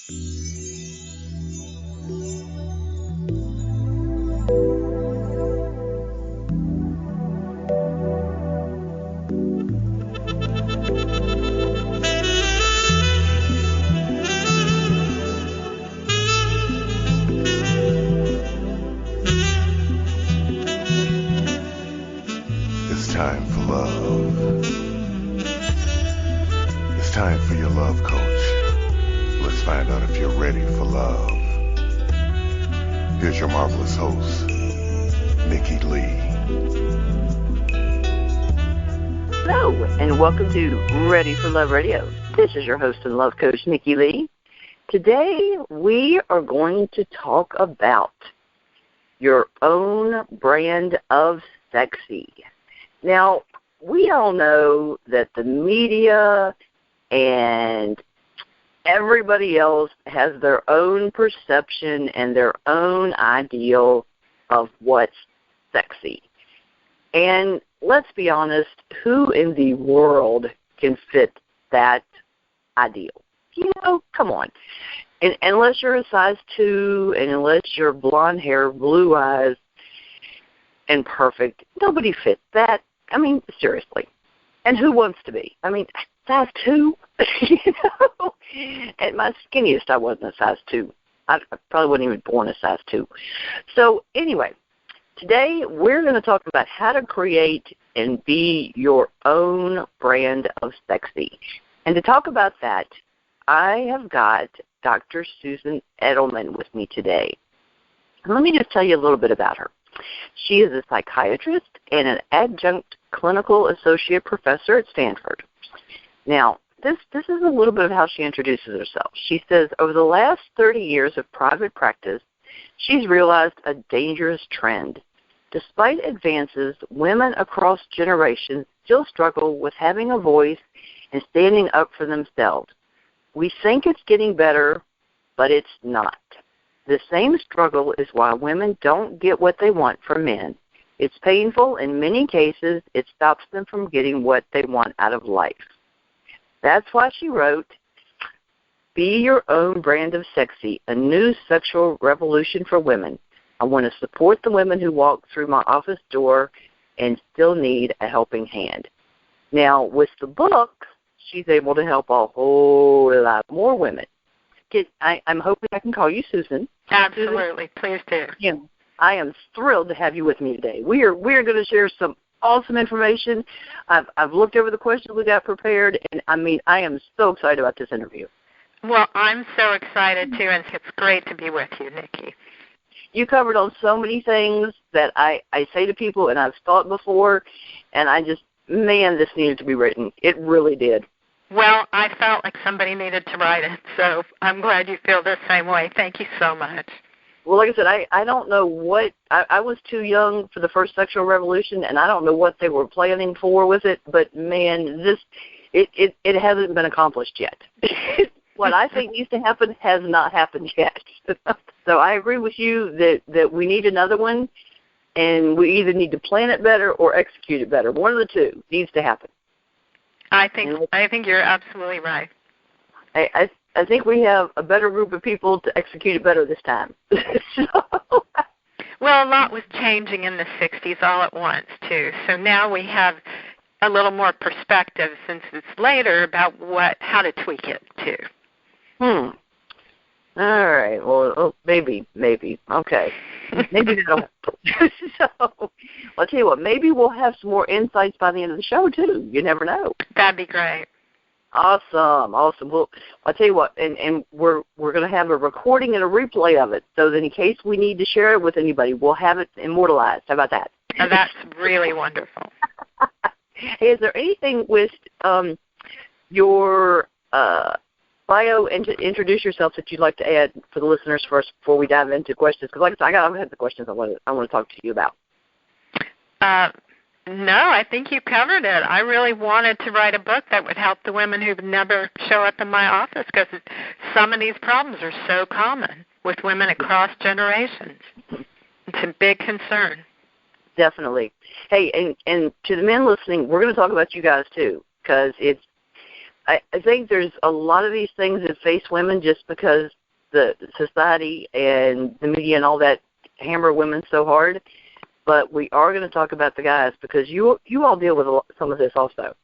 It's time for love. It's time for your love coach. Let's find out if you're ready for love. Here's your marvelous host, Nikki Lee. Hello, and welcome to Ready for Love Radio. This is your host and love coach, Nikki Lee. Today, we are going to talk about your own brand of sexy. Now, we all know that the media and everybody else has their own perception and their own ideal of what's sexy. And let's be honest, who in the world can fit that ideal? You know, come on. And unless you're a size 2 and unless you're blonde hair, blue eyes, and perfect, nobody fits that. I mean, seriously. And who wants to be? I mean, size 2? You know? At my skinniest, I wasn't a size 2. I probably wasn't even born a size 2. So anyway, today we're going to talk about how to create and be your own brand of sexy. And to talk about that, I have got Dr. Susan Edelman with me today. Let me just tell you a little bit about her. She is a psychiatrist and an adjunct clinical associate professor at Stanford. Now, this is a little bit of how she introduces herself. She says, over the last 30 years of private practice, she's realized a dangerous trend. Despite advances, women across generations still struggle with having a voice and standing up for themselves. We think it's getting better, but it's not. The same struggle is why women don't get what they want from men. It's painful. In many cases, it stops them from getting what they want out of life. That's why she wrote, Be Your Own Brand of Sexy, a new sexual revolution for women. I want to support the women who walk through my office door and still need a helping hand. Now, with the book, she's able to help a whole lot more women. I'm hoping I can call you Susan. Absolutely. Please do. Yeah, I am thrilled to have you with me today. We are going to share some awesome information. I've looked over the questions we got prepared, and I am so excited about this interview. Well, I'm so excited too, and it's great to be with you, Nikki. You covered on so many things that I say to people, and I've thought before, and I just, man, this needed to be written. It really did. Well, I felt like somebody needed to write it, so I'm glad you feel the same way. Thank you so much. Well, like I said, I don't know what, I was too young for the first sexual revolution, and I don't know what they were planning for with it, but, man, it hasn't been accomplished yet. What I think needs to happen has not happened yet. So I agree with you that we need another one, and we either need to plan it better or execute it better. One of the two needs to happen. I think you're absolutely right. I think we have a better group of people to execute it better this time. Well, a lot was changing in the 60s all at once, too. So now we have a little more perspective since it's later about how to tweak it, too. All right. Well, maybe. Okay. Maybe that'll help. So, I'll tell you what, maybe we'll have some more insights by the end of the show, too. You never know. That'd be great. Awesome. Well, I'll tell you what, and we're going to have a recording and a replay of it, so that in case we need to share it with anybody, we'll have it immortalized. How about that? Oh, that's really wonderful. Hey, is there anything with your bio and to introduce yourself that you'd like to add for the listeners first before we dive into questions? Because like I said, I have the questions I want to talk to you about. No, I think you covered it. I really wanted to write a book that would help the women who never show up in my office because some of these problems are so common with women across generations. It's a big concern. Definitely. Hey, and to the men listening, we're going to talk about you guys too, because I think there's a lot of these things that face women just because the society and the media and all that hammer women so hard. But we are going to talk about the guys because you all deal with some of this also.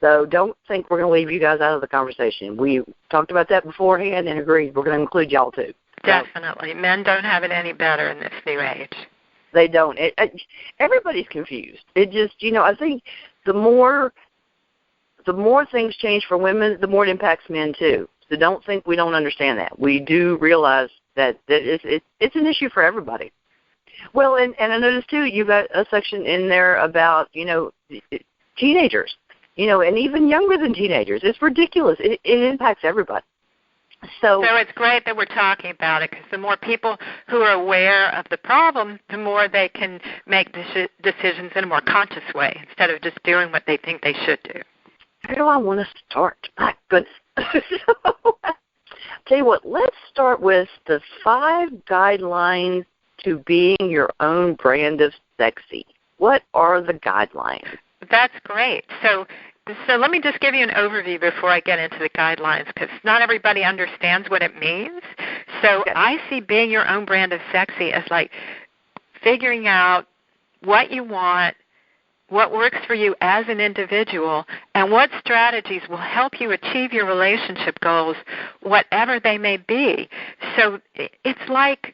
So don't think we're going to leave you guys out of the conversation. We talked about that beforehand and agreed we're going to include y'all too. Definitely. Men don't have it any better in this new age. They don't. Everybody's confused. It just, I think the more things change for women, the more it impacts men too. So don't think we don't understand that. We do realize that it's an issue for everybody. Well, and I noticed too, you've got a section in there about, teenagers, and even younger than teenagers. It's ridiculous. It impacts everybody. So it's great that we're talking about it because the more people who are aware of the problem, the more they can make decisions in a more conscious way instead of just doing what they think they should do. Where do I want to start? My goodness. Tell you what, let's start with the 5 guidelines to being your own brand of sexy. What are the guidelines? That's great. So let me just give you an overview before I get into the guidelines because not everybody understands what it means. So okay. I see being your own brand of sexy as like figuring out what you want, what works for you as an individual, and what strategies will help you achieve your relationship goals, whatever they may be. So it's like,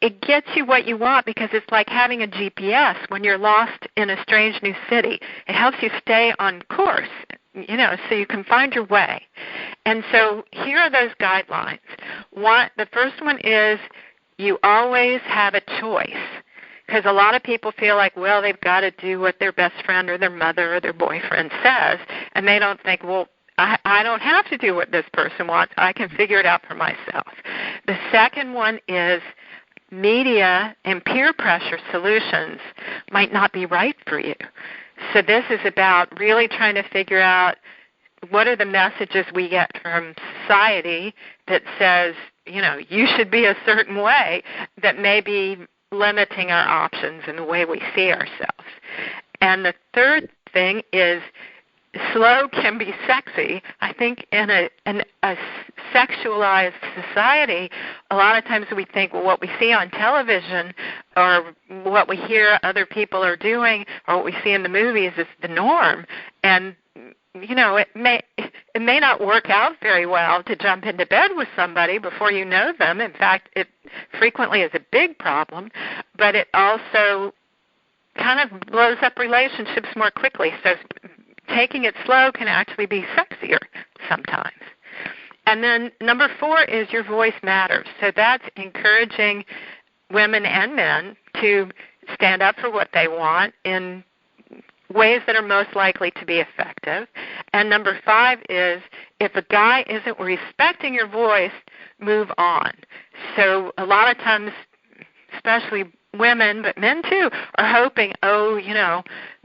it gets you what you want because it's like having a GPS when you're lost in a strange new city. It helps you stay on course, so you can find your way. And so here are those guidelines. The first one is you always have a choice. Because a lot of people feel like, well, they've got to do what their best friend or their mother or their boyfriend says, and they don't think, well, I don't have to do what this person wants. I can figure it out for myself. The second one is media and peer pressure solutions might not be right for you. So this is about really trying to figure out what are the messages we get from society that says, you should be a certain way that may be limiting our options and the way we see ourselves. And the third thing is slow can be sexy. I think in a sexualized society, a lot of times we think, well, what we see on television or what we hear other people are doing or what we see in the movies is the norm. And it may not work out very well to jump into bed with somebody before you know them. In fact, it frequently is a big problem, but it also kind of blows up relationships more quickly. So taking it slow can actually be sexier sometimes. And then number 4 is your voice matters. So that's encouraging women and men to stand up for what they want in ways that are most likely to be effective. And number 5 is if a guy isn't respecting your voice, move on. So a lot of times, especially women, but men too, are hoping,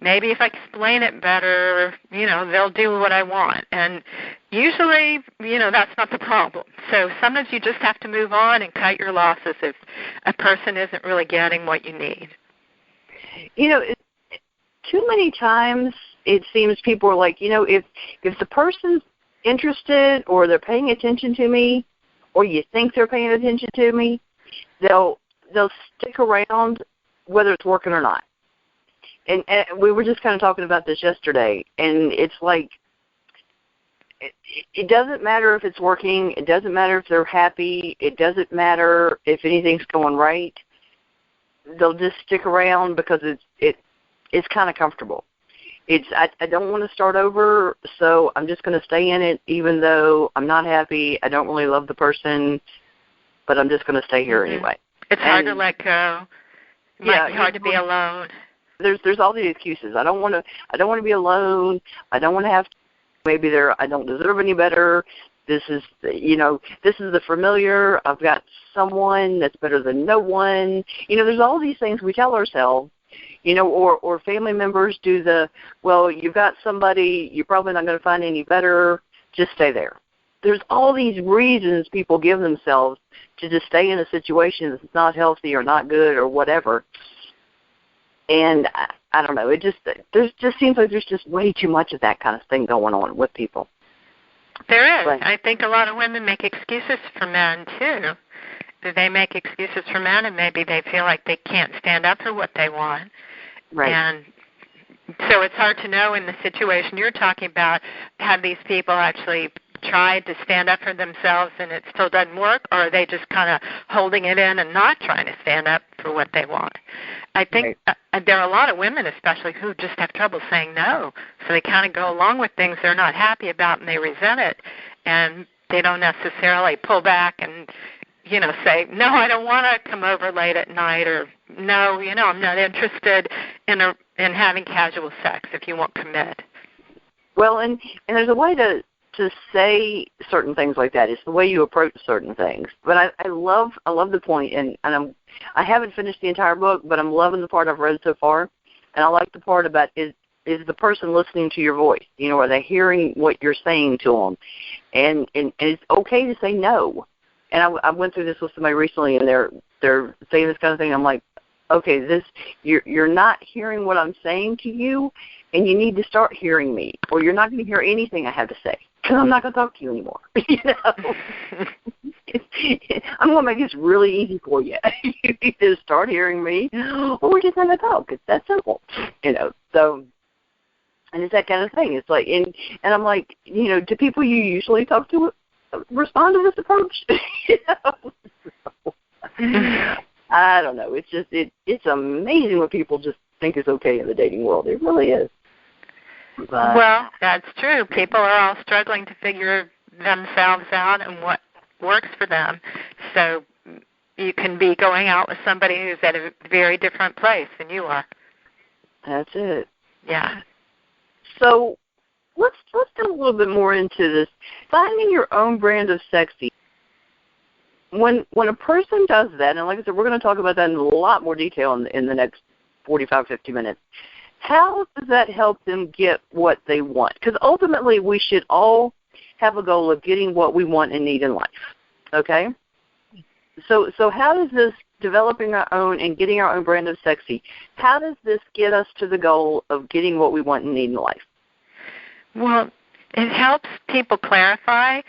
maybe if I explain it better, they'll do what I want. And usually, that's not the problem. So sometimes you just have to move on and cut your losses if a person isn't really getting what you need. Too many times it seems people are like, if the person's interested or they're paying attention to me or you think they're paying attention to me, they'll stick around whether it's working or not. And we were just kind of talking about this yesterday, and it's like it doesn't matter if it's working. It doesn't matter if they're happy. It doesn't matter if anything's going right. They'll just stick around because it's kind of comfortable. I don't want to start over, so I'm just going to stay in it even though I'm not happy. I don't really love the person, but I'm just going to stay here anyway. It's hard to let go. It might be hard to be alone. There's all these excuses. I don't want to be alone. I don't want to have maybe I don't deserve any better. This is the familiar. I've got someone that's better than no one. There's all these things we tell ourselves. Or family members do you've got somebody, you're probably not going to find any better, just stay there. There's all these reasons people give themselves to just stay in a situation that's not healthy or not good or whatever. And I don't know, there just seems like there's just way too much of that kind of thing going on with people. There is. Right. I think a lot of women make excuses for men, too. They make excuses for men, and maybe they feel like they can't stand up for what they want. Right. And so it's hard to know in the situation you're talking about, have these people actually tried to stand up for themselves and it still doesn't work, or are they just kind of holding it in and not trying to stand up for what they want? I think there are a lot of women especially who just have trouble saying no, so they kind of go along with things they're not happy about and they resent it, and they don't necessarily pull back and, you know, say, no, I don't want to come over late at night, or no, you know, I'm not interested in having casual sex if you won't commit. Well, and there's a way to say certain things like that. It's the way you approach certain things. But I love the point, and I haven't finished the entire book, but I'm loving the part I've read so far, and I like the part about is the person listening to your voice? You know, are they hearing what you're saying to them? And it's okay to say no. And I went through this with somebody recently, and they're saying this kind of thing. I'm like, okay, you're not hearing what I'm saying to you, and you need to start hearing me, or you're not going to hear anything I have to say, because I'm not going to talk to you anymore. You know, I'm going to make this really easy for you. You need to start hearing me, or we're just going to talk. It's that simple, you know. So, and it's that kind of thing. It's like, and I'm like, you know, do people you usually talk to respond to this approach? You know? So, I don't know. It's just it's amazing what people just think is okay in the dating world. It really is. But, well, that's true. People are all struggling to figure themselves out and what works for them. So you can be going out with somebody who's at a very different place than you are. That's it. Yeah. So let's get a little bit more into this. Finding your own brand of sexy. When a person does that, and like I said, we're going to talk about that in a lot more detail in the next 45, 50 minutes, how does that help them get what they want? Because ultimately we should all have a goal of getting what we want and need in life, okay? So how does this, developing our own and getting our own brand of sexy, how does this get us to the goal of getting what we want and need in life? Well, it helps people clarify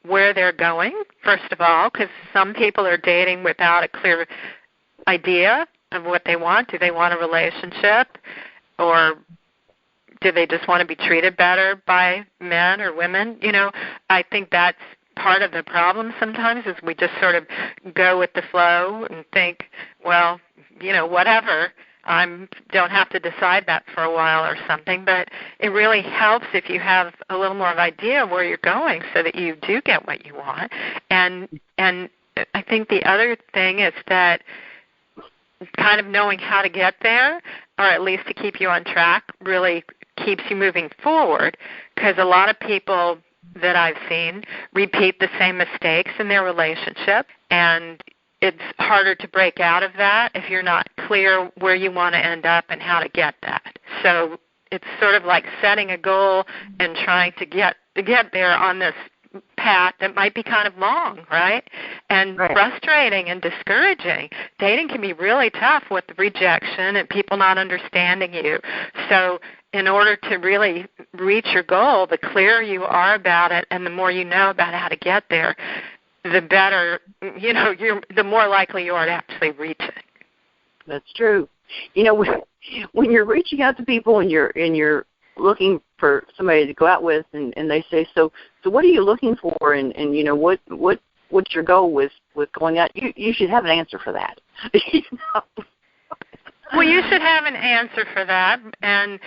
where they're going, first of all, because some people are dating without a clear idea of what they want. Do they want a relationship, or do they just want to be treated better by men or women? You know, I think that's part of the problem sometimes, is we just sort of go with the flow and think, well, you know, whatever. I don't have to decide that for a while or something, but it really helps if you have a little more of an idea of where you're going so that you do get what you want. And I think the other thing is that kind of knowing how to get there, or at least to keep you on track, really keeps you moving forward, because a lot of people that I've seen repeat the same mistakes in their relationship, and it's harder to break out of that if you're not clear where you want to end up and how to get that. So it's sort of like setting a goal and trying to get there on this path that might be kind of long, right? And frustrating and discouraging. Dating can be really tough with the rejection and people not understanding you. So in order to really reach your goal, the clearer you are about it and the more you know about how to get there, the better, you know, the more likely you are to actually reach it. That's true. You know, when you're reaching out to people and you're looking for somebody to go out with, and they say, so what are you looking for, and you know, what's your goal with going out? You should have an answer for that. You know? Well, you should have an answer for that, and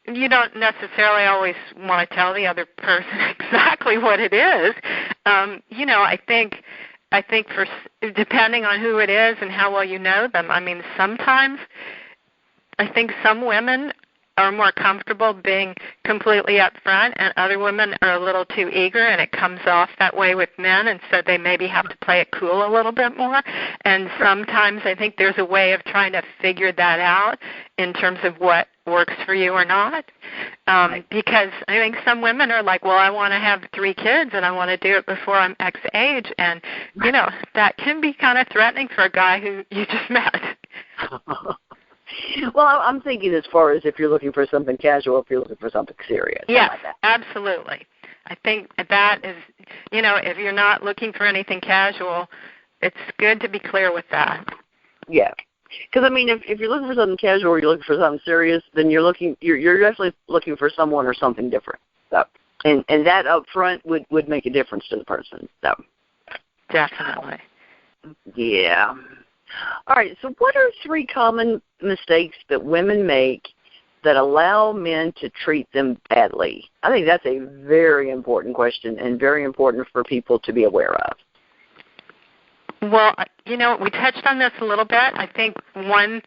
you don't necessarily always want to tell the other person exactly what it is. You know, I think for depending on who it is and how well you know them. I mean, sometimes I think some women are more comfortable being completely upfront, and other women are a little too eager, and it comes off that way with men, and so they maybe have to play it cool a little bit more. And sometimes I think there's a way of trying to figure that out in terms of what works for you or not. Because I think some women are like, well, I want to have 3 kids, and I want to do it before I'm X age. And, you know, that can be kind of threatening for a guy who you just met. Well, I'm thinking as far as if you're looking for something casual, if you're looking for something serious. Yes, like that. Absolutely. I think that is, if you're not looking for anything casual, it's good to be clear with that. Yeah. Because, I mean, if you're looking for something casual or you're looking for something serious, then you're definitely looking for someone or something different. So, and that up front would make a difference to the person. So. Definitely. Yeah. All right, so what are 3 common mistakes that women make that allow men to treat them badly? I think that's a very important question and very important for people to be aware of. Well, we touched on this a little bit. I think one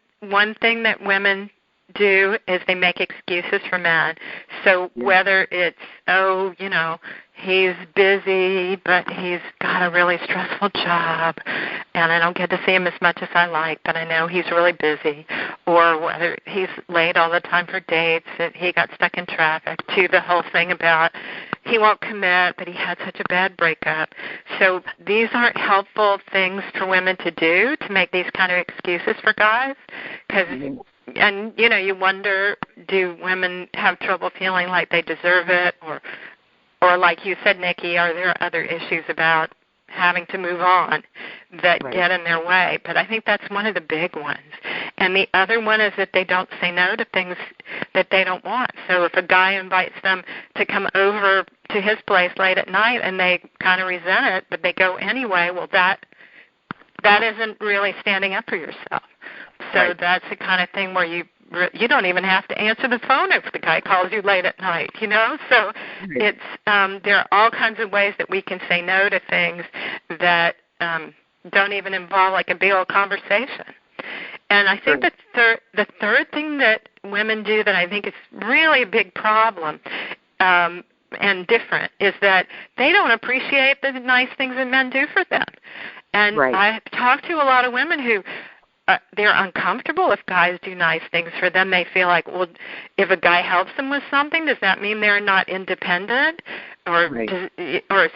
thing that women do is they make excuses for men. So whether it's, he's busy, but he's got a really stressful job, and I don't get to see him as much as I like, but I know he's really busy, or whether he's late all the time for dates, that he got stuck in traffic, to the whole thing about he won't commit, but he had such a bad breakup. So these aren't helpful things for women to do, to make these kind of excuses for guys, because and, you wonder, do women have trouble feeling like they deserve it? Or like you said, Nikki, are there other issues about having to move on that get in their way? But I think that's one of the big ones. And the other one is that they don't say no to things that they don't want. So if a guy invites them to come over to his place late at night and they kind of resent it, but they go anyway, well, that isn't really standing up for yourself. So that's the kind of thing where you don't even have to answer the phone if the guy calls you late at night, So it's there are all kinds of ways that we can say no to things that don't even involve like a big old conversation. And I think that the third thing that women do that I think is really a big problem and different is that they don't appreciate the nice things that men do for them. And I've talked to a lot of women who they're uncomfortable if guys do nice things for them. They feel like, well, if a guy helps them with something, does that mean they're not independent or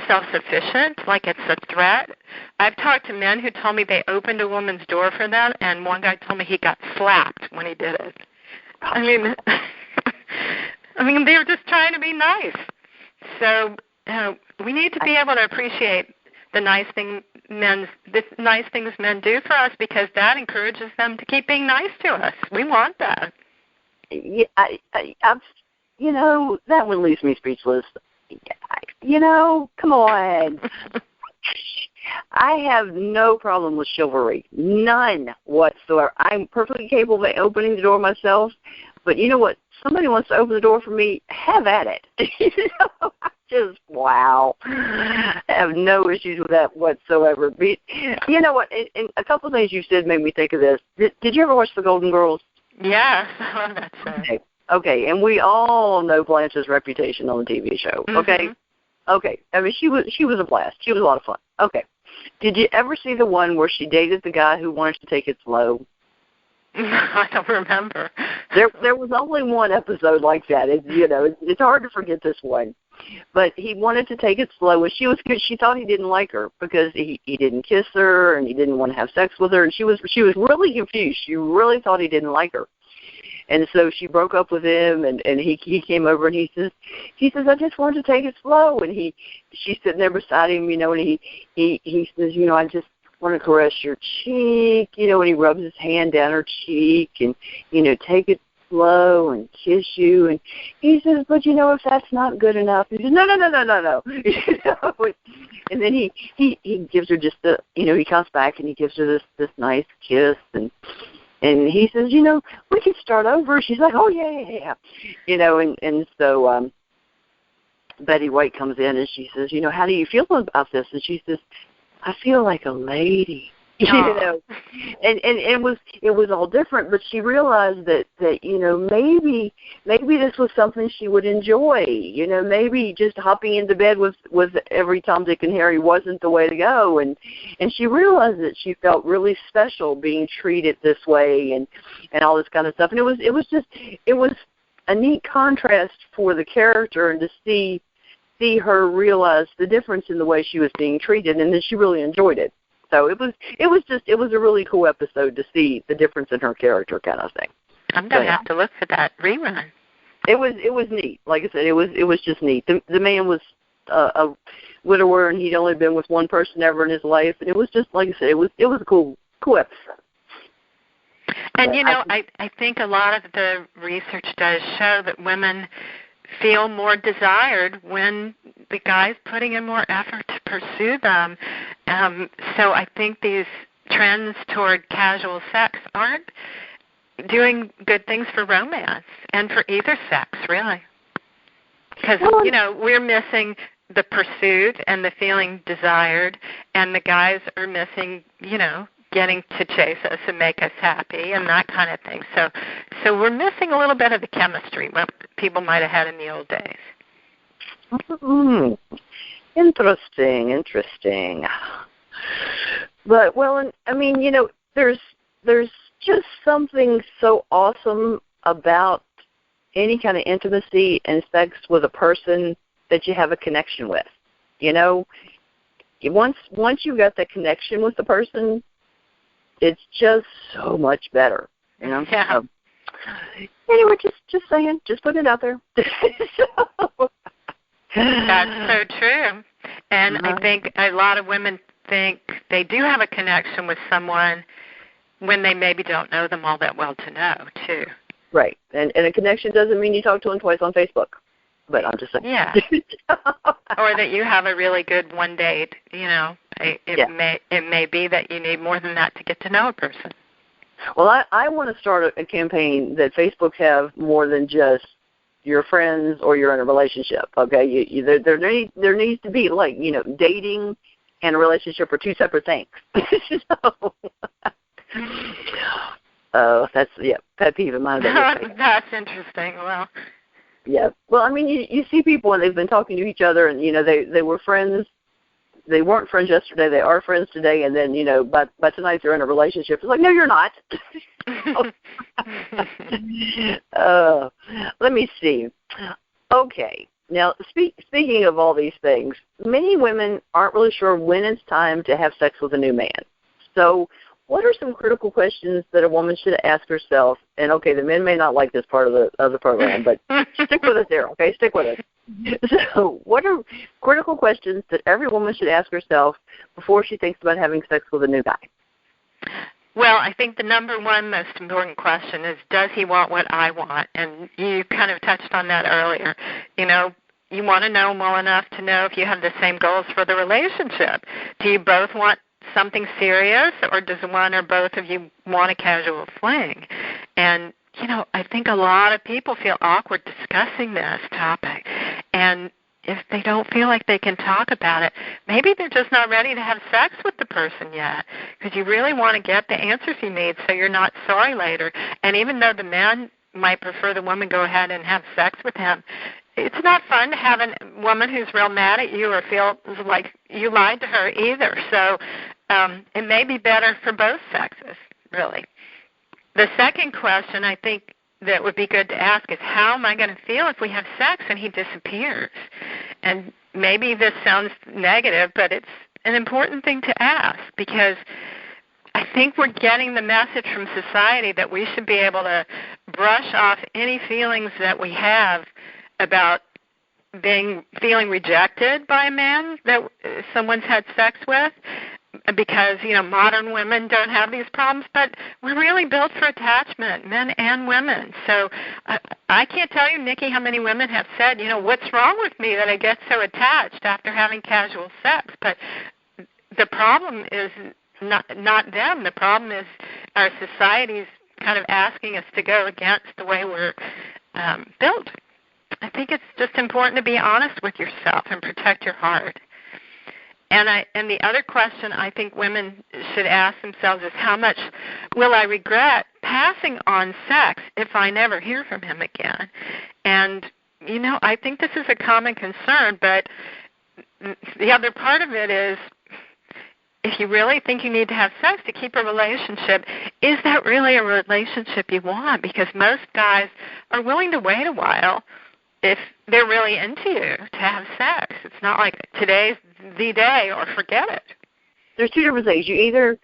self-sufficient, like it's a threat? I've talked to men who told me they opened a woman's door for them, and one guy told me he got slapped when he did it. I mean, they were just trying to be nice. So we need to be able to appreciate the nice things men do for us, because that encourages them to keep being nice to us. We want that. Yeah, I've that one leaves me speechless. Come on. I have no problem with chivalry, none whatsoever. I'm perfectly capable of opening the door myself, but you know what? Somebody wants to open the door for me, have at it. Just wow. I have no issues with that whatsoever. But you know what? And a couple of things you said made me think of this. Did you ever watch The Golden Girls? Yes, I love that show. Okay, and we all know Blanche's reputation on the TV show. Okay, okay. I mean, she was a blast. She was a lot of fun. Okay. Did you ever see the one where she dated the guy who wanted to take it slow? I don't remember. There was only one episode like that. It's hard to forget this one. But he wanted to take it slow, and she was good. She thought he didn't like her because he didn't kiss her and he didn't want to have sex with her, and she was really confused. She really thought he didn't like her. And so she broke up with him, and he came over and he says, I just wanted to take it slow. And she's sitting there beside him, and he says, I just want to caress your cheek, and he rubs his hand down her cheek and, take it slow and kiss you. And he says, but if that's not good enough, he says, no. And then he gives her just he comes back and he gives her this nice kiss, and he says, we could start over. She's like, oh, yeah. And so Betty White comes in and she says, how do you feel about this? And she says, I feel like a lady. And it was all different, but she realized that maybe this was something she would enjoy. Maybe just hopping into bed with every Tom, Dick, and Harry wasn't the way to go, and she realized that she felt really special being treated this way and all this kind of stuff. And it was a neat contrast for the character, and to see her realize the difference in the way she was being treated, and then she really enjoyed it. So it was a really cool episode to see the difference in her character, kind of thing. I'm gonna have to look for that rerun. It was neat. Like I said, it was just neat. The man was a widower, and he'd only been with one person ever in his life, and it was just, like I said, it was a cool episode. And, I think a lot of the research does show that women feel more desired when the guy's putting in more effort to pursue them. So I think these trends toward casual sex aren't doing good things for romance and for either sex, really. Because, we're missing the pursuit and the feeling desired, and the guys are missing, getting to chase us and make us happy and that kind of thing. So we're missing a little bit of the chemistry what people might have had in the old days. Mm-hmm. Interesting. But, well, there's just something so awesome about any kind of intimacy and sex with a person that you have a connection with. Once you've got that connection with the person, it's just so much better. Yeah. Anyway, just saying, just putting it out there. That's so true. And I think a lot of women think they do have a connection with someone when they maybe don't know them all that well to know, too. Right. And a connection doesn't mean you talk to them twice on Facebook. But I'm just saying. Yeah. Or that you have a really good one date, It may be that you need more than that to get to know a person. Well, I want to start a campaign that Facebook have more than just your friends or you're in a relationship. Okay, there needs to be, like, dating and a relationship are two separate things. That's pet peeve of mine. That's interesting. Well. Yeah. Well, you see people and they've been talking to each other, and they were friends. They weren't friends yesterday. They are friends today, and then by tonight they're in a relationship. It's like, no, you're not. Let me see. Okay. Now, speaking of all these things, many women aren't really sure when it's time to have sex with a new man. So, what are some critical questions that a woman should ask herself? And, okay, the men may not like this part of the program, but stick with us there, okay? Stick with us. So what are critical questions that every woman should ask herself before she thinks about having sex with a new guy? Well, I think the number one most important question is, does he want what I want? And you kind of touched on that earlier. You want to know him well enough to know if you have the same goals for the relationship. Do you both want something serious, or does one or both of you want a casual fling? And, I think a lot of people feel awkward discussing this topic. And if they don't feel like they can talk about it, maybe they're just not ready to have sex with the person yet, because you really want to get the answers you need so you're not sorry later. And even though the man might prefer the woman go ahead and have sex with him, it's not fun to have a woman who's real mad at you or feels like you lied to her either. So it may be better for both sexes, really. The second question I think that would be good to ask is, how am I going to feel if we have sex and he disappears? And maybe this sounds negative, but it's an important thing to ask, because I think we're getting the message from society that we should be able to brush off any feelings that we have about feeling rejected by a man that someone's had sex with, because, modern women don't have these problems, but we're really built for attachment, men and women. So I can't tell you, Nikki, how many women have said, what's wrong with me that I get so attached after having casual sex? But the problem is not them. The problem is our society's kind of asking us to go against the way we're built. I think it's just important to be honest with yourself and protect your heart. And the other question I think women should ask themselves is, how much will I regret passing on sex if I never hear from him again? And, I think this is a common concern, but the other part of it is, if you really think you need to have sex to keep a relationship, is that really a relationship you want? Because most guys are willing to wait a while if they're really into you to have sex. It's not like today's the day or forget it. There's two different things. You're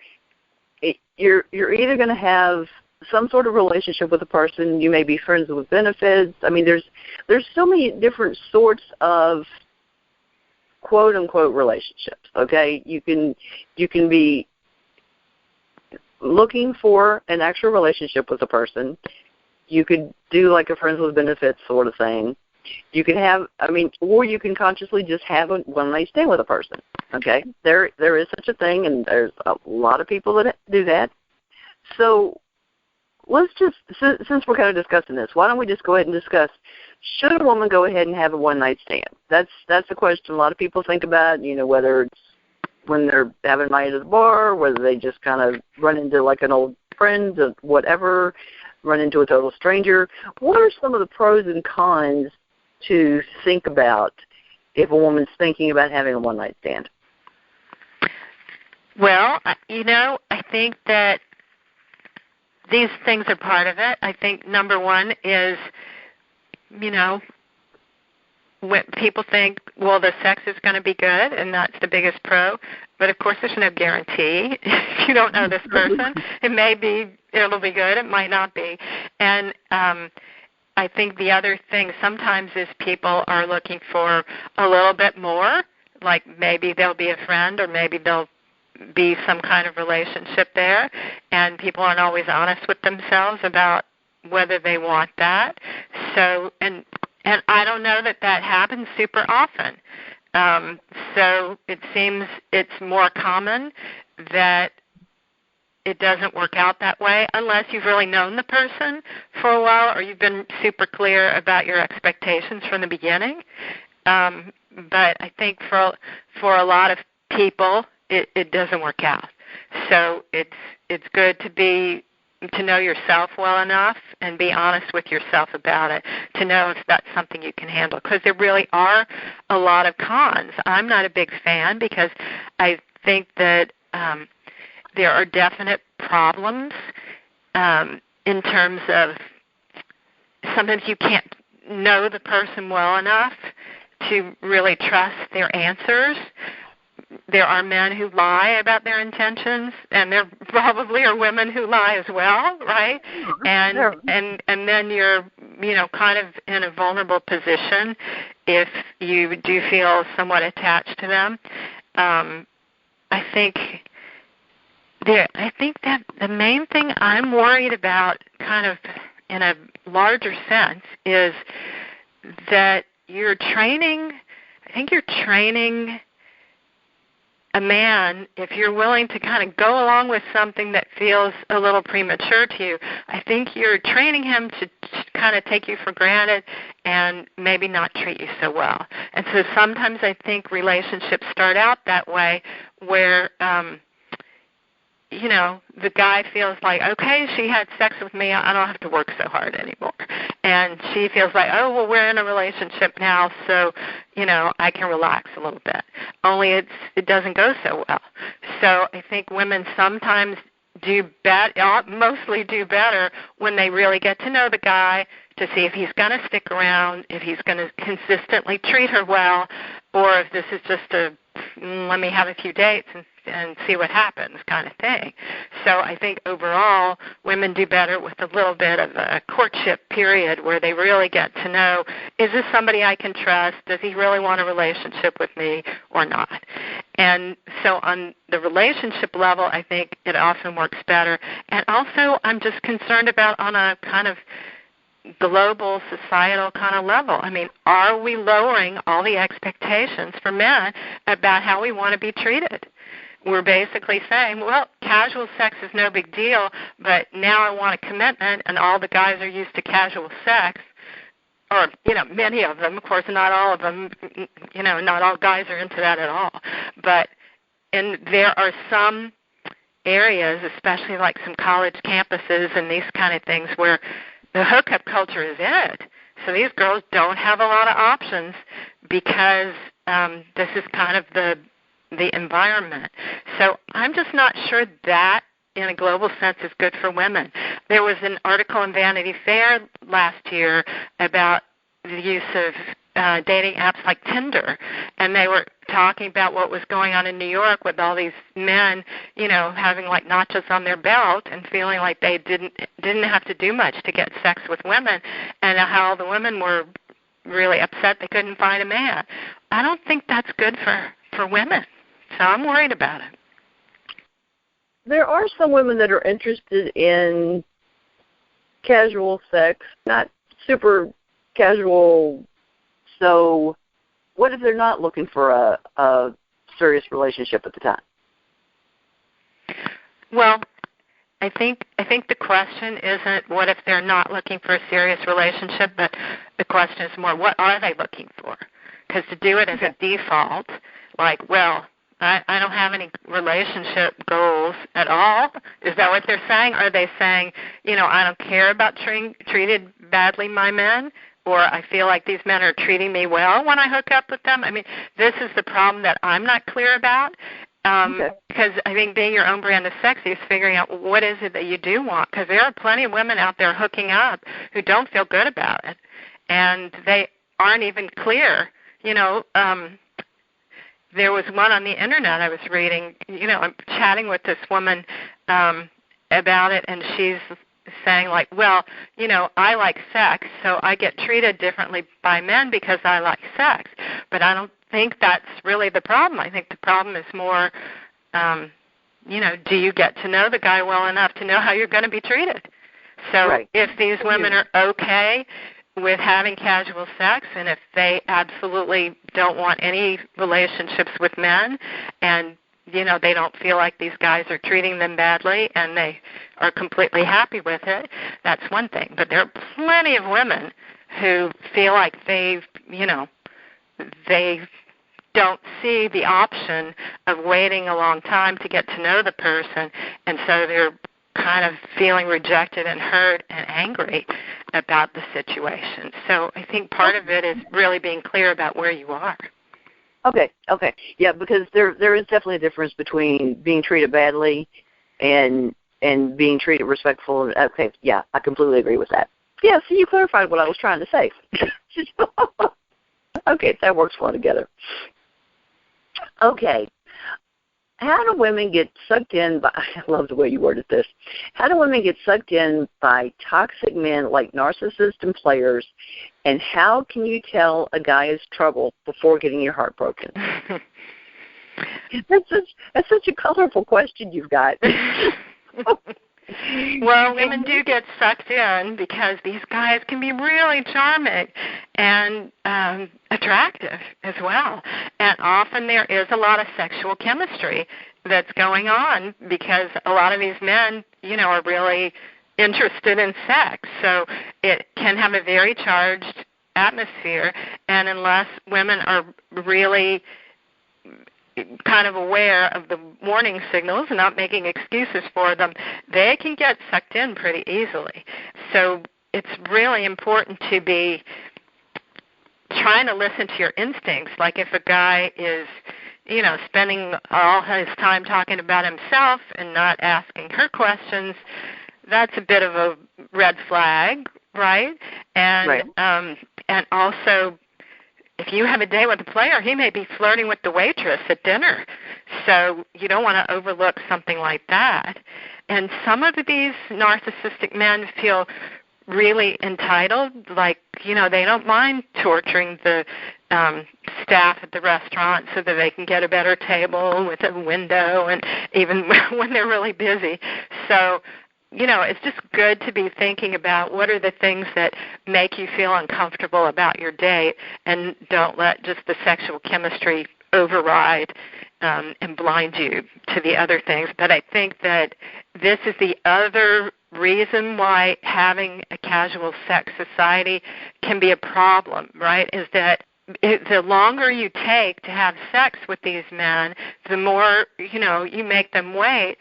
either going to have some sort of relationship with a person. You may be friends with benefits. There's so many different sorts of quote unquote relationships. Okay, you can be looking for an actual relationship with a person. You could do like a friends with benefits sort of thing. You can have, or you can consciously just have a one-night stand with a person. Okay, there is such a thing, and there's a lot of people that do that. So let's just, since we're kind of discussing this, why don't we just go ahead and discuss, should a woman go ahead and have a one-night stand? That's a question a lot of people think about, whether it's when they're having a night at the bar, whether they just kind of run into like an old friend or whatever, run into a total stranger. What are some of the pros and cons to think about if a woman's thinking about having a one-night stand? Well, I think that these things are part of it. I think number one is, when people think, well, the sex is going to be good, and that's the biggest pro. But, of course, there's no guarantee. If you don't know this person, it'll be good. It might not be. And I think the other thing sometimes is people are looking for a little bit more, like maybe they'll be a friend or maybe they'll be some kind of relationship there, and people aren't always honest with themselves about whether they want that. So, and I don't know that happens super often. So it seems it's more common that it doesn't work out that way unless you've really known the person for a while or you've been super clear about your expectations from the beginning. But I think for a lot of people, it doesn't work out. So it's good to know yourself well enough and be honest with yourself about it, to know if that's something you can handle, because there really are a lot of cons. I'm not a big fan because I think that there are definite problems in terms of sometimes you can't know the person well enough to really trust their answers. There are men who lie about their intentions, and there probably are women who lie as well, right? And then you're, kind of in a vulnerable position if you do feel somewhat attached to them. I think that the main thing I'm worried about, kind of in a larger sense, is that you're training a man, if you're willing to kind of go along with something that feels a little premature to you, I think you're training him to kind of take you for granted and maybe not treat you so well. And so sometimes I think relationships start out that way where, the guy feels like, okay, she had sex with me, I don't have to work so hard anymore. And she feels like, oh, well, we're in a relationship now, so, I can relax a little bit. Only it doesn't go so well. So I think women sometimes mostly do better when they really get to know the guy, to see if he's going to stick around, if he's going to consistently treat her well, or if this is just let me have a few dates and see what happens kind of thing. So I think overall women do better with a little bit of a courtship period where they really get to know, is this somebody I can trust? Does he really want a relationship with me or not? And so on the relationship level, I think it often works better. And also I'm just concerned about on a kind of global societal kind of level. I mean, are we lowering all the expectations for men about how we want to be treated? We're basically saying, well, casual sex is no big deal, but now I want a commitment, and all the guys are used to casual sex, or, many of them, of course, not all of them, not all guys are into that at all. And there are some areas, especially like some college campuses and these kind of things, where the hookup culture is it. So these girls don't have a lot of options because this is kind of the environment. So I'm just not sure that in a global sense is good for women. There was an article in Vanity Fair last year about the use of dating apps like Tinder, and they were talking about what was going on in New York with all these men, having like notches on their belt and feeling like they didn't have to do much to get sex with women, and how the women were really upset they couldn't find a man. I don't think that's good for women, so I'm worried about it. There are some women that are interested in casual sex, not super casual. So what if they're not looking for a serious relationship at the time? Well, I think the question isn't what if they're not looking for a serious relationship, but the question is more what are they looking for? Because to do it as a default, like, well, I don't have any relationship goals at all. Is that what they're saying? Are they saying, I don't care about treated badly my men, or I feel like these men are treating me well when I hook up with them? I mean, this is the problem that I'm not clear about. Because I think being your own brand of sexy is figuring out what is it that you do want. Because there are plenty of women out there hooking up who don't feel good about it, and they aren't even clear. There was one on the internet I was reading. I'm chatting with this woman about it, and she's saying like, well, I like sex, so I get treated differently by men because I like sex. But I don't think that's really the problem. I think the problem is more, do you get to know the guy well enough to know how you're going to be treated? So if these women are okay with having casual sex, and if they absolutely don't want any relationships with men, and they don't feel like these guys are treating them badly, and they are completely happy with it, that's one thing. But there are plenty of women who feel like they don't see the option of waiting a long time to get to know the person, and so they're kind of feeling rejected and hurt and angry about the situation. So I think part of it is really being clear about where you are. Okay. Yeah, because there is definitely a difference between being treated badly and being treated respectful. Okay, yeah, I completely agree with that. Yeah, so you clarified what I was trying to say. Okay, that works well together. Okay. How do women get sucked in by, I love the way you worded this, how do women get sucked in by toxic men like narcissists and players, and how can you tell a guy is trouble before getting your heart broken? That's such a colorful question you've got. Well, women do get sucked in because these guys can be really charming and attractive as well. And often there is a lot of sexual chemistry that's going on because a lot of these men, are really interested in sex. So it can have a very charged atmosphere, and unless women are really kind of aware of the warning signals and not making excuses for them, they can get sucked in pretty easily. So it's really important to be trying to listen to your instincts. Like if a guy is, spending all his time talking about himself and not asking her questions, that's a bit of a red flag, right? And and also, if you have a date with a player, he may be flirting with the waitress at dinner. So you don't want to overlook something like that. And some of these narcissistic men feel really entitled, like, they don't mind torturing the staff at the restaurant so that they can get a better table with a window, and even when they're really busy. So it's just good to be thinking about what are the things that make you feel uncomfortable about your date, and don't let just the sexual chemistry override and blind you to the other things. But I think that this is the other reason why having a casual sex society can be a problem, right, is that the longer you take to have sex with these men, the more, you make them wait,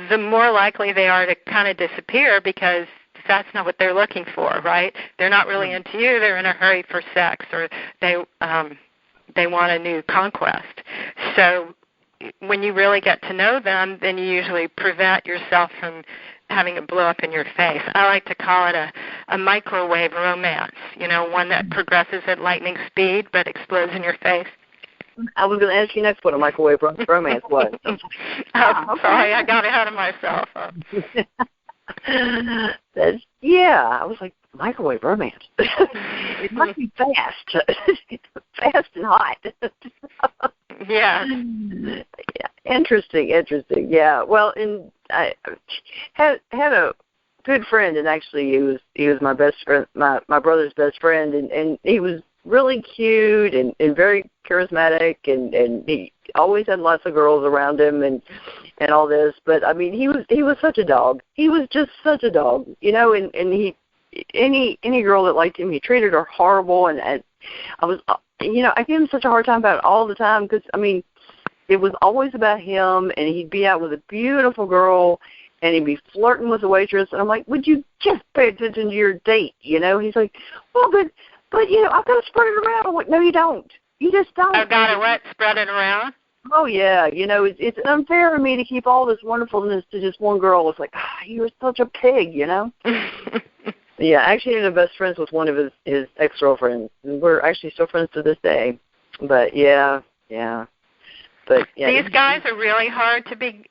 the more likely they are to kind of disappear because that's not what they're looking for, right? They're not really into you. They're in a hurry for sex, or they want a new conquest. So when you really get to know them, then you usually prevent yourself from having it blow up in your face. I like to call it a microwave romance, one that progresses at lightning speed but explodes in your face. I was going to ask you next what a microwave romance was. Sorry, I got ahead of myself. I was like, microwave romance. It must be fast. Fast and hot. Yeah. Yeah. Interesting. Yeah. Well, and I had a good friend, and actually he was my best friend, my brother's best friend, and he was really cute and very charismatic, and he always had lots of girls around him and all this. But I mean, he was such a dog. He was just such a dog, and he any girl that liked him, he treated her horrible, and I was, I gave him such a hard time about it all the time because, I mean, it was always about him, and he'd be out with a beautiful girl, and he'd be flirting with the waitress, and I'm like, would you just pay attention to your date, He's like, well, but I've got to spread it around. I'm like, no, you don't. You just don't. I've got to what? Spread it around? Oh, yeah. It's unfair for me to keep all this wonderfulness to just one girl. It's like, you're such a pig, Yeah, I actually ended up best friends with one of his ex-girlfriends. We're actually still friends to this day. But, yeah. But yeah, these guys are really hard to be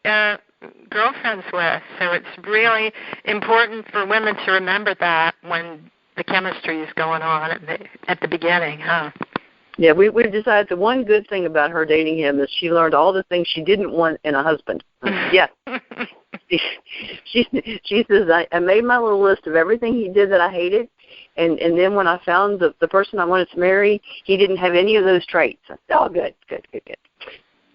girlfriends with, so it's really important for women to remember that when the chemistry is going on at the beginning, huh? Yeah, we decided the one good thing about her dating him is she learned all the things she didn't want in a husband. Yeah. She says, I made my little list of everything he did that I hated, and then when I found the person I wanted to marry, he didn't have any of those traits. I said, oh, good.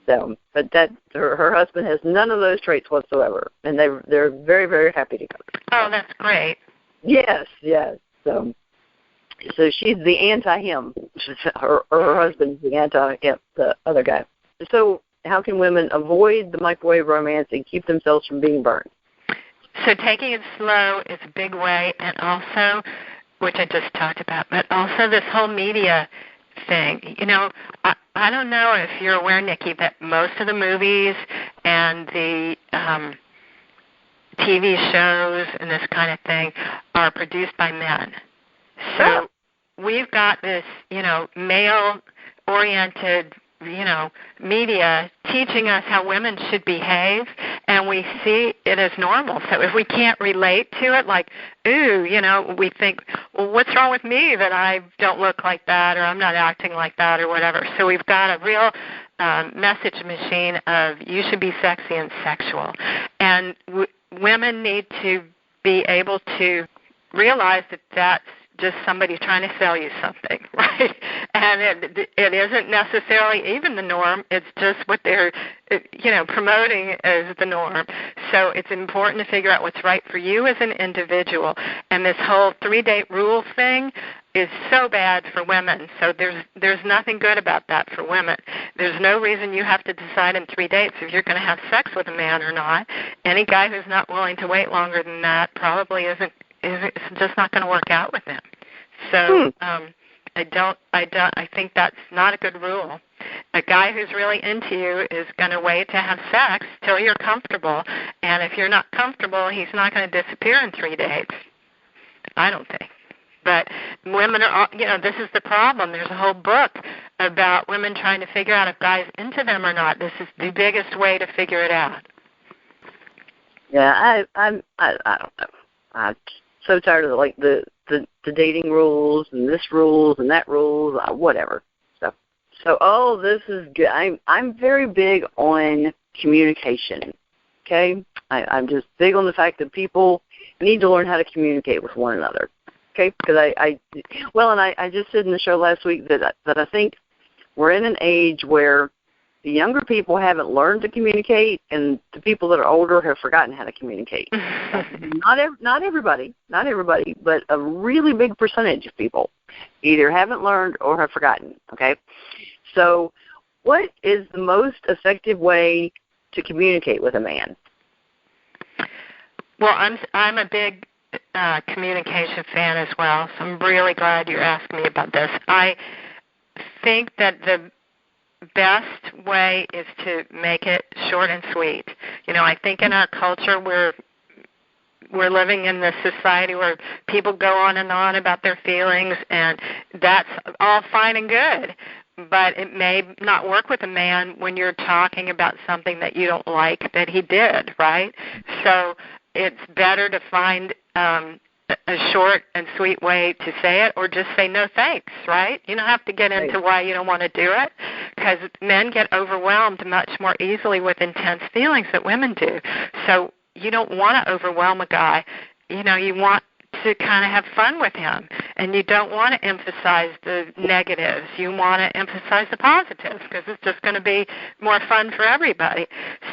So, but her husband has none of those traits whatsoever, and they're very, very happy together. Oh, that's great. Yes. So she's the anti-him. Her husband's the anti-him, the other guy. So how can women avoid the microwave romance and keep themselves from being burned? So taking it slow is a big way, and also, which I just talked about, but also this whole media thing. I don't know if you're aware, Nikki, that most of the movies and the TV shows and this kind of thing are produced by men. So we've got this, male-oriented, media teaching us how women should behave, and we see it as normal. So if we can't relate to it, like, ooh, we think, well, what's wrong with me that I don't look like that, or I'm not acting like that, or whatever. So we've got a real message machine of you should be sexy and sexual. And women need to be able to realize that that's just somebody trying to sell you something, right? And it isn't necessarily even the norm. It's just what they're, promoting as the norm. So it's important to figure out what's right for you as an individual. And this whole 3-date rule thing is so bad for women. So there's nothing good about that for women. There's no reason you have to decide in 3 dates if you're going to have sex with a man or not. Any guy who's not willing to wait longer than that probably it's just not going to work out with them. So I think that's not a good rule. A guy who's really into you is going to wait to have sex till you're comfortable, and if you're not comfortable, he's not going to disappear in 3 dates. I don't think. But women are, this is the problem. There's a whole book about women trying to figure out if guys into them or not. This is the biggest way to figure it out. Yeah, I don't know. I'm so tired of the dating rules and this rules and that rules, whatever. So this is good. I'm very big on communication. Okay, I'm just big on the fact that people need to learn how to communicate with one another. Okay, because I just said in the show last week that I think we're in an age where the younger people haven't learned to communicate, and the people that are older have forgotten how to communicate. Not everybody, but a really big percentage of people either haven't learned or have forgotten. Okay, so what is the most effective way to communicate with a man? Well, I'm a big communication fan as well, so I'm really glad you're asking me about this. I think that the best way is to make it short and sweet. I think in our culture we're living in this society where people go on and on about their feelings, and that's all fine and good, but it may not work with a man when you're talking about something that you don't like that he did, right? So it's better to find a short and sweet way to say it, or just say no thanks, right? You don't have to get into why you don't want to do it, because men get overwhelmed much more easily with intense feelings than women do. So you don't want to overwhelm a guy. You know, you want to kind of have fun with him, and you don't want to emphasize the negatives. You want to emphasize the positives, because it's just going to be more fun for everybody.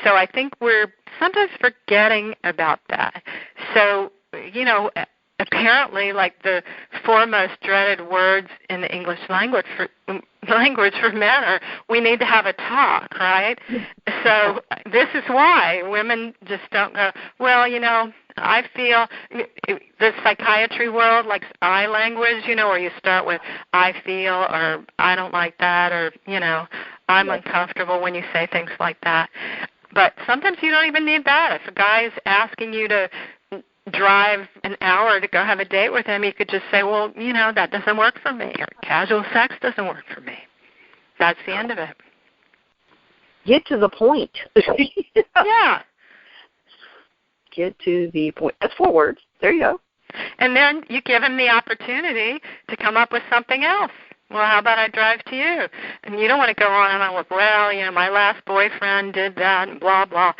So I think we're sometimes forgetting about that. So, you know, apparently, like, the four most dreaded words in the English language for men are, we need to have a talk, right? So this is why women just don't go, well, you know, I feel the psychiatry world likes I language, you know, where you start with I feel, or I don't like that, or, you know, I'm uncomfortable when you say things like that. But sometimes you don't even need that. If a guy is asking you to drive an hour to go have a date with him, you could just say, well, you know, that doesn't work for me, or casual sex doesn't work for me. That's the end of it. Get to the point. Yeah. Get to the point. That's 4 words. There you go. And then you give him the opportunity to come up with something else. Well, how about I drive to you? And you don't want to go on and on with, well, you know, my last boyfriend did that and blah, blah.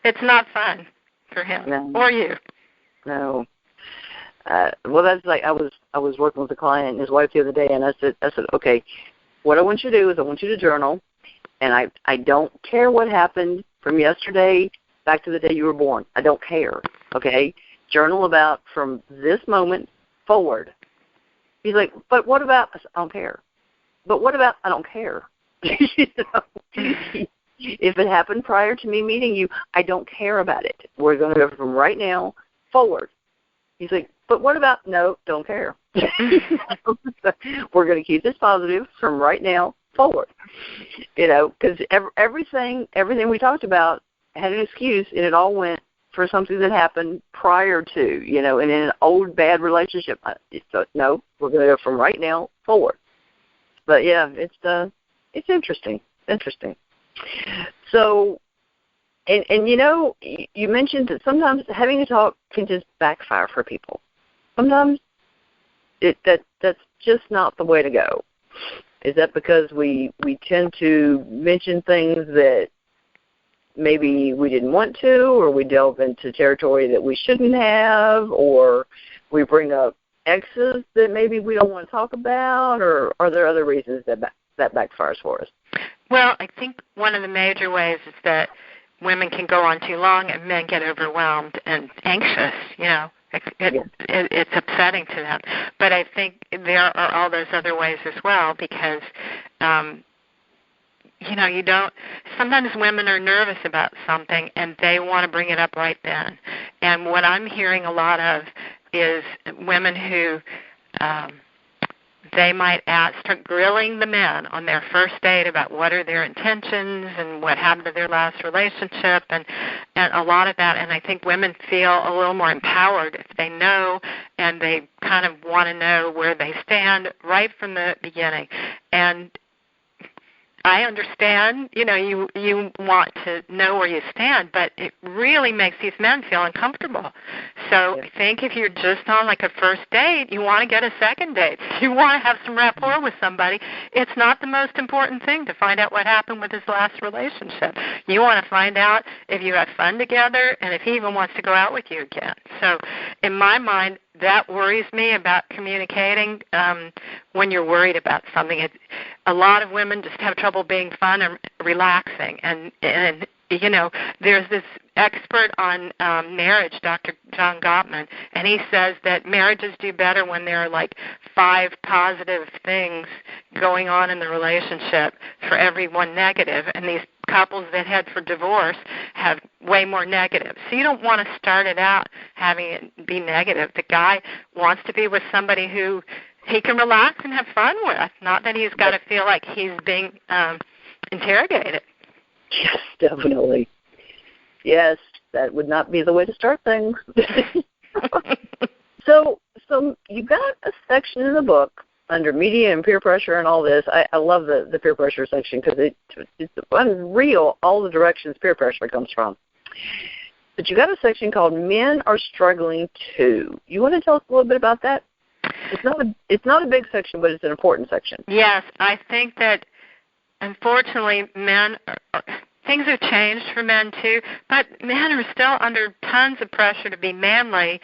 It's not fun for him or you. No. Well, that's like I was working with a client and his wife the other day, and I said, okay, what I want you to do is I want you to journal, and I don't care what happened from yesterday back to the day you were born. I don't care, okay? Journal about from this moment forward. He's like, but what about, I don't care. But what about, I don't care. You know? If it happened prior to me meeting you, I don't care about it. We're going to go from right now forward. He's like, but what about, no, don't care. We're going to keep this positive from right now forward. You know, because everything we talked about had an excuse, and it all went for something that happened prior to, you know, and in an old bad relationship. So, no, we're going to go from right now forward. But yeah, it's interesting. So, and you know, you mentioned that sometimes having a talk can just backfire for people. Sometimes that's just not the way to go. Is that because we tend to mention things that maybe we didn't want to, or we delve into territory that we shouldn't have, or we bring up exes that maybe we don't want to talk about, or are there other reasons that backfires for us? Well, I think one of the major ways is that women can go on too long and men get overwhelmed and anxious, you know. It's upsetting to them. But I think there are all those other ways as well, because, you know, sometimes women are nervous about something and they want to bring it up right then. And what I'm hearing a lot of is women who they might start grilling the men on their first date about what are their intentions and what happened to their last relationship, and a lot of that. And I think women feel a little more empowered if they know, and they kind of want to know where they stand right from the beginning. And I understand, you know, you want to know where you stand, but it really makes these men feel uncomfortable. So I think if you're just on like a first date, you want to get a second date. You want to have some rapport with somebody. It's not the most important thing to find out what happened with his last relationship. You want to find out if you had fun together and if he even wants to go out with you again. So in my mind, that worries me about communicating when you're worried about something. A lot of women just have trouble being fun and relaxing. And you know, there's this expert on marriage, Dr. John Gottman, and he says that marriages do better when there are like 5 positive things going on in the relationship for every one negative. And these couples that head for divorce have way more negative. So you don't want to start it out having it be negative. The guy wants to be with somebody who he can relax and have fun with, not that he's got to feel like he's being interrogated. Yes, definitely. Yes, that would not be the way to start things. So you got a section in the book under media and peer pressure and all this. I love the peer pressure section because it's unreal all the directions peer pressure comes from. but you got a section called Men Are Struggling Too. You want to tell us a little bit about that? It's not a big section, but it's an important section. Yes, I think that unfortunately things have changed for men too, but men are still under tons of pressure to be manly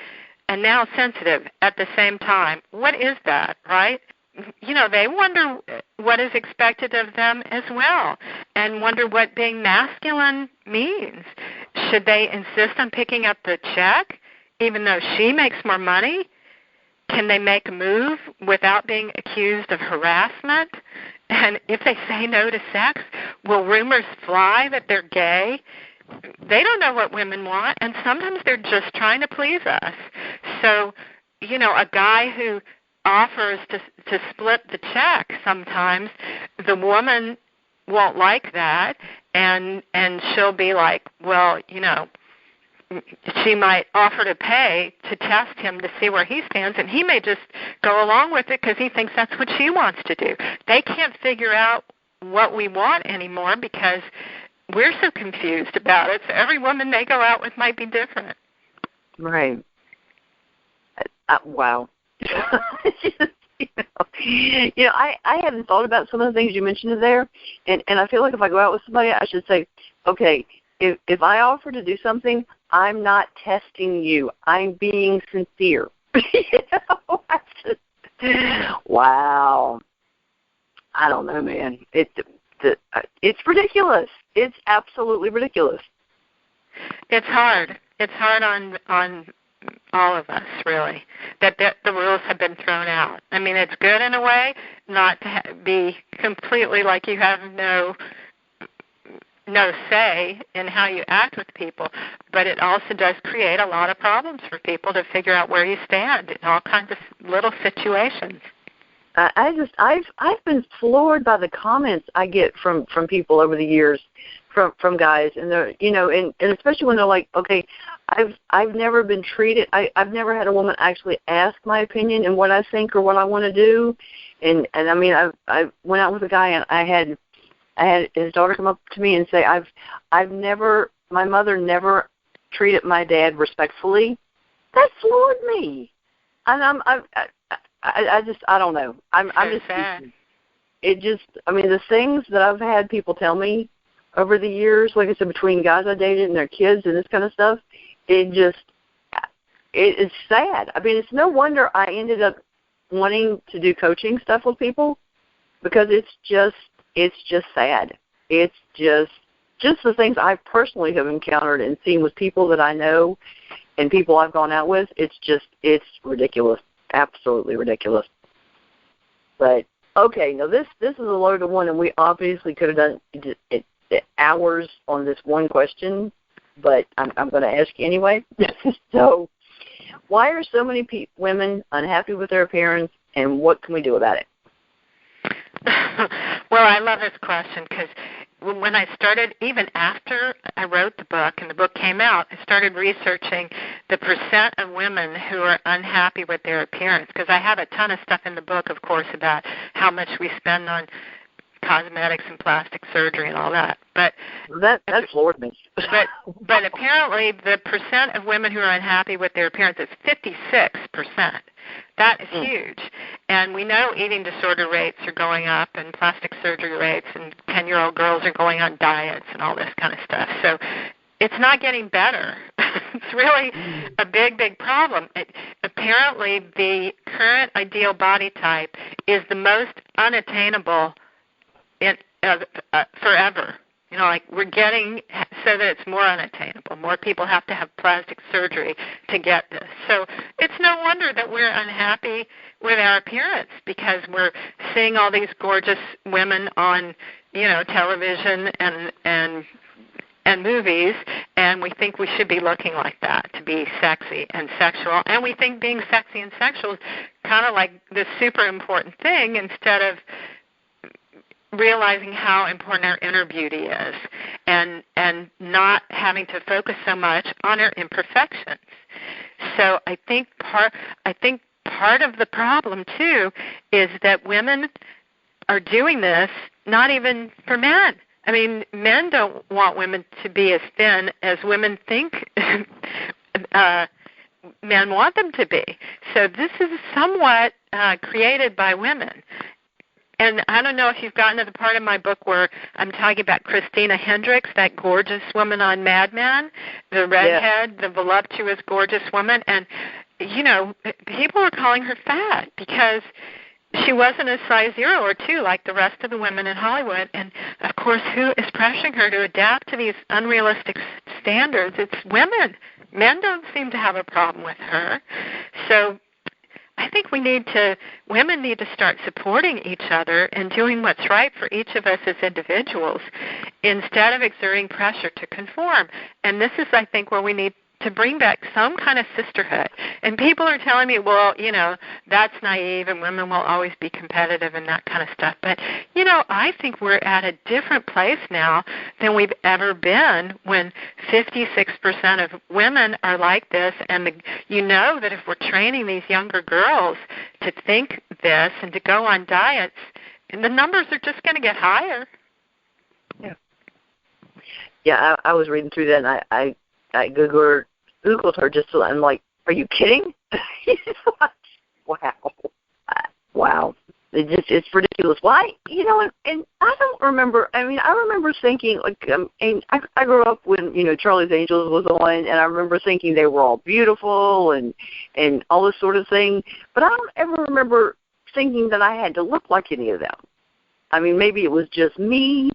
and now sensitive at the same time. What is that, right? They wonder what is expected of them as well and wonder what being masculine means. Should they insist on picking up the check even though she makes more money? Can they make a move without being accused of harassment? And if they say no to sex, will rumors fly that they're gay? They don't know what women want, and sometimes they're just trying to please us. So, a guy who offers to split the check, sometimes the woman won't like that, and she'll be like, well, she might offer to pay to test him to see where he stands, and he may just go along with it because he thinks that's what she wants to do. They can't figure out what we want anymore because we're so confused about it. So every woman they go out with might be different. Right. Wow. I hadn't thought about some of the things you mentioned there, and I feel like if I go out with somebody, I should say, okay, if I offer to do something, I'm not testing you. I'm being sincere. Wow. I don't know, man. It's ridiculous. It's absolutely ridiculous. It's hard. It's hard on all of us, really, that the rules have been thrown out. I mean, it's good in a way not to be completely like you have no say in how you act with people, but it also does create a lot of problems for people to figure out where you stand in all kinds of little situations. I've been floored by the comments I get from people over the years, from guys, and they're and especially when they're like, okay, I've never been treated. I've never had a woman actually ask my opinion and what I think or what I want to do, and I mean I went out with a guy and I had his daughter come up to me and say, my mother never treated my dad respectfully. That floored me, and I don't know. I'm just sad. The things that I've had people tell me over the years, like I said, between guys I dated and their kids and this kind of stuff, it's sad. I mean, it's no wonder I ended up wanting to do coaching stuff with people, because it's just sad. It's just the things I personally have encountered and seen with people that I know and people I've gone out with. It's ridiculous. Absolutely ridiculous. But okay, now this is a loaded one, and we obviously could have done hours on this one question, but I'm going to ask you anyway. So, why are so many women unhappy with their appearance, and what can we do about it? Well, I love this question because when I started, even after I wrote the book and the book came out, I started researching the percent of women who are unhappy with their appearance, because I have a ton of stuff in the book, of course, about how much we spend on cosmetics and plastic surgery and all that. But that floored me. but apparently the percent of women who are unhappy with their appearance is 56%. That is huge. And we know eating disorder rates are going up and plastic surgery rates, and 10-year-old girls are going on diets and all this kind of stuff. So it's not getting better. It's really a big, big problem. Apparently the current ideal body type is the most unattainable forever. Like we're getting so that it's more unattainable. More people have to have plastic surgery to get this. So it's no wonder that we're unhappy with our appearance, because we're seeing all these gorgeous women on, television and movies, and we think we should be looking like that to be sexy and sexual. And we think being sexy and sexual is kind of like this super important thing, instead of realizing how important our inner beauty is, and not having to focus so much on our imperfections. So I think part of the problem too is that women are doing this not even for men. I mean, men don't want women to be as thin as women think men want them to be. So this is somewhat created by women. And I don't know if you've gotten to the part of my book where I'm talking about Christina Hendricks, that gorgeous woman on Mad Men, the redhead, the voluptuous, gorgeous woman. And, you know, people are calling her fat because she wasn't a size 0 or 2 like the rest of the women in Hollywood. And, of course, who is pressuring her to adapt to these unrealistic standards? It's women. Men don't seem to have a problem with her. So I think women need to start supporting each other and doing what's right for each of us as individuals instead of exerting pressure to conform. And this is, I think, where we need to bring back some kind of sisterhood. And people are telling me, well, you know, that's naive and women will always be competitive and that kind of stuff. But, you know, I think we're at a different place now than we've ever been when 56% of women are like this. And you know that if we're training these younger girls to think this and to go on diets, and the numbers are just going to get higher. Yeah, I was reading through that, and I Googled her just so I'm like, are you kidding? Wow. It's ridiculous. Why? You know, and I don't remember. I mean, I remember thinking, like, and I grew up when, you know, Charlie's Angels was on, and I remember thinking they were all beautiful and all this sort of thing. But I don't ever remember thinking that I had to look like any of them. I mean, maybe it was just me.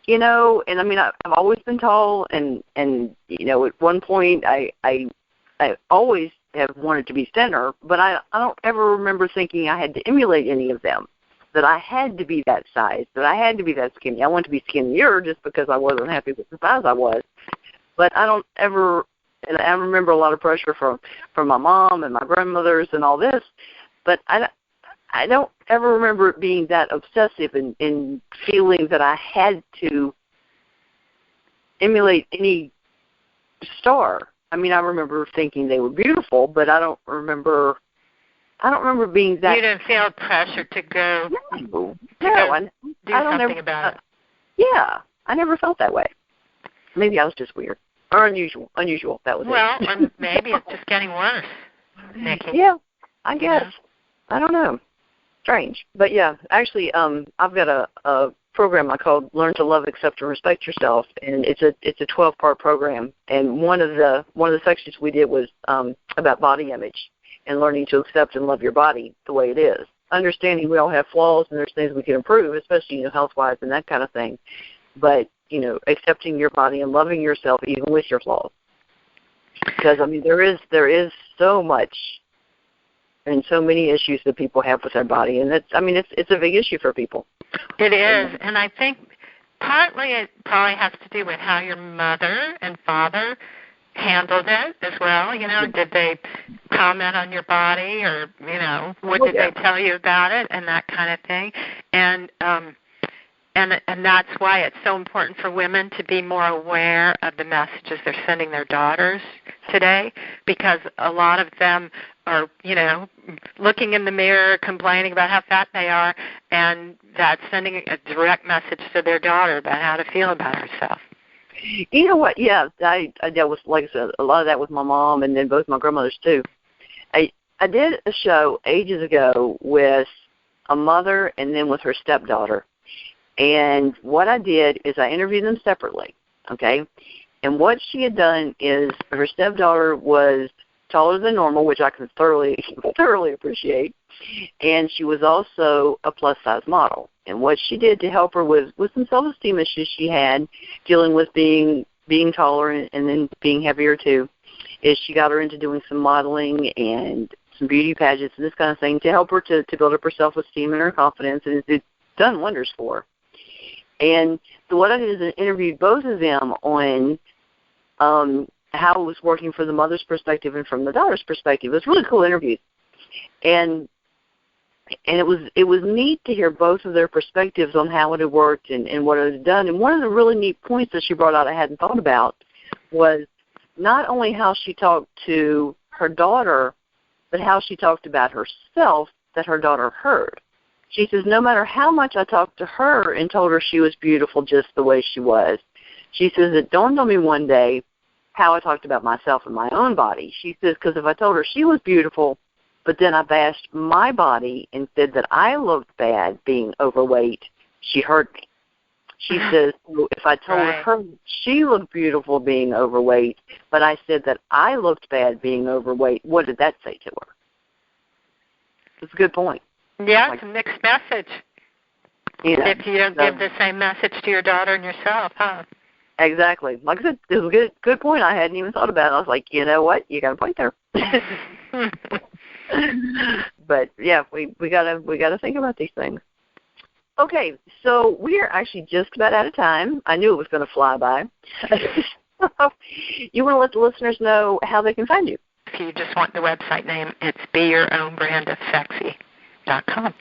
You know, and I mean, I've always been tall, and you know, at one point I always have wanted to be thinner, but I don't ever remember thinking I had to emulate any of them, that I had to be that size, that I had to be that skinny. I wanted to be skinnier just because I wasn't happy with the size I was, but I don't ever, and I remember a lot of pressure from my mom and my grandmothers and all this, but I don't ever remember it being that obsessive and feeling that I had to emulate any star. I mean, I remember thinking they were beautiful, but I don't remember being that. You didn't feel pressure to go. No, do something about it. Yeah, I never felt that way. Maybe I was just weird or unusual. That was well, it. Well, maybe it's just getting worse, Nikki. Yeah, I guess. Yeah. I don't know. Strange. But yeah, actually, I've got a program I called Learn to Love, Accept, and Respect Yourself, and it's a 12-part program. And one of the sections we did was about body image and learning to accept and love your body the way it is. Understanding we all have flaws and there's things we can improve, especially, you know, health-wise and that kind of thing. But, you know, accepting your body and loving yourself even with your flaws. Because, I mean, there is so much and so many issues that people have with their body, and it's a big issue for people. It is, and I think partly it probably has to do with how your mother and father handled it as well. You know, did they comment on your body, or, you know, what did they tell you about it, and that kind of thing, and that's why it's so important for women to be more aware of the messages they're sending their daughters today, because a lot of them are, you know, looking in the mirror, complaining about how fat they are, and that's sending a direct message to their daughter about how to feel about herself. You know what? Yeah, I dealt with, like I said, a lot of that with my mom and then both my grandmothers too. I did a show ages ago with a mother and then with her stepdaughter. And what I did is I interviewed them separately, okay? And what she had done is her stepdaughter was taller than normal, which I can thoroughly appreciate, and she was also a plus-size model. And what she did to help her with some self-esteem issues she had, dealing with being taller and then being heavier too, is she got her into doing some modeling and some beauty pageants and this kind of thing to help her to build up her self-esteem and her confidence, and it's done wonders for her. And so what I did is I interviewed both of them on how it was working from the mother's perspective and from the daughter's perspective. It was really cool interviews. And it was neat to hear both of their perspectives on how it had worked and what it had done. And one of the really neat points that she brought out I hadn't thought about was not only how she talked to her daughter, but how she talked about herself that her daughter heard. She says, no matter how much I talked to her and told her she was beautiful just the way she was, she says, it dawned on me one day how I talked about myself and my own body. She says, because if I told her she was beautiful, but then I bashed my body and said that I looked bad being overweight, she hurt me. She says, if I told her she looked beautiful being overweight, but I said that I looked bad being overweight, what did that say to her? It's a good point. Yeah, it's a mixed message. Yeah, if you don't give the same message to your daughter and yourself, huh? Exactly. Like I said, it was a good point. I hadn't even thought about it. I was like, you know what? You got a point there. But yeah, we gotta think about these things. Okay, so we are actually just about out of time. I knew it was going to fly by. You want to let the listeners know how they can find you? If you just want the website name, it's BeYourOwnBrandOfSexy.com.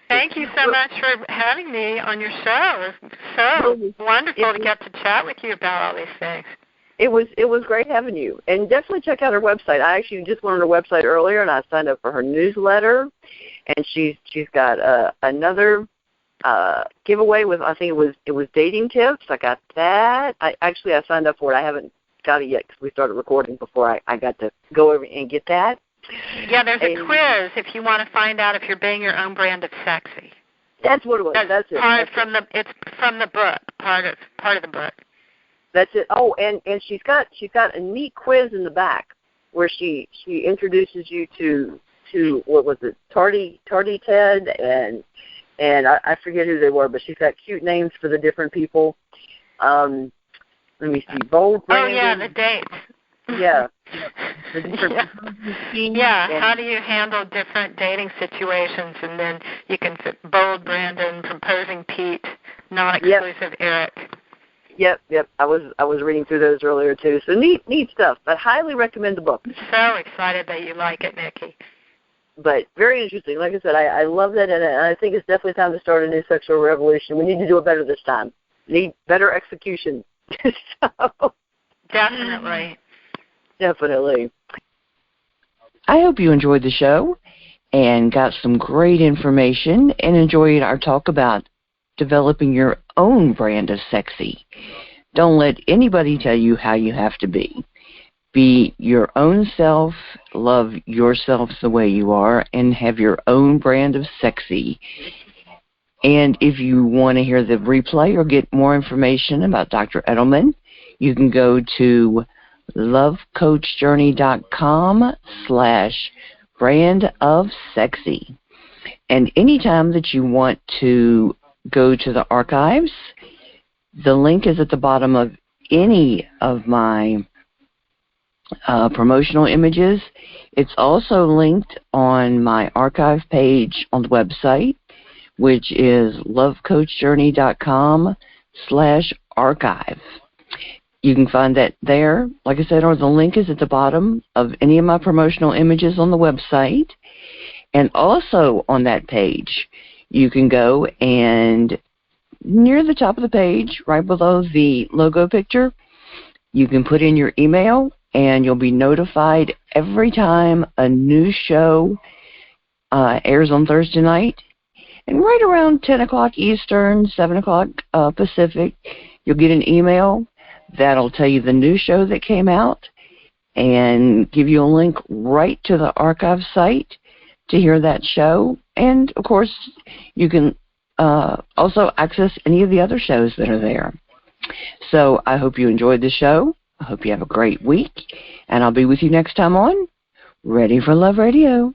Thank you so much for having me on your show. It's so wonderful to get to chat with you about all these things. It was great having you. And definitely check out her website. I actually just went on her website earlier, and I signed up for her newsletter. And she's got another giveaway with, I think it was dating tips. I got that. I signed up for it. I haven't got it yet because we started recording before I got to go over and get that. Yeah, there's a quiz if you want to find out if you're being your own brand of sexy. That's what it was. That's it. It's from the book. Part of the book. That's it. Oh, and she's got a neat quiz in the back where she introduces you to what was it, Tardy Ted and I forget who they were, but she's got cute names for the different people. Let me see, Bold Brandon. Oh yeah, the dates. Yeah. The different how do you handle different dating situations? And then you can fit Bold Brandon, Proposing Pete, Non-Exclusive Eric. Yep. I was reading through those earlier too. So neat stuff. I highly recommend the book. So excited that you like it, Nikki. But very interesting. Like I said, I love that, and I think it's definitely time to start a new sexual revolution. We need to do it better this time. Need better execution. Definitely. Definitely. I hope you enjoyed the show and got some great information and enjoyed our talk about developing your own brand of sexy. Don't let anybody tell you how you have to be. Be your own self, love yourself the way you are, and have your own brand of sexy. And if you want to hear the replay or get more information about Dr. Edelman, you can go to lovecoachjourney.com/brandofsexy. And anytime that you want to go to the archives, the link is at the bottom of any of my promotional images. It's also linked on my archive page on the website, which is lovecoachjourney.com/archive. You can find that there, like I said, or the link is at the bottom of any of my promotional images on the website. And also on that page, you can go and near the top of the page, right below the logo picture, you can put in your email, and you'll be notified every time a new show airs on Thursday night. And right around 10 o'clock Eastern, 7 o'clock Pacific, you'll get an email that'll tell you the new show that came out and give you a link right to the archive site to hear that show. And, of course, you can also access any of the other shows that are there. So I hope you enjoyed the show. I hope you have a great week. And I'll be with you next time on Ready for Love Radio.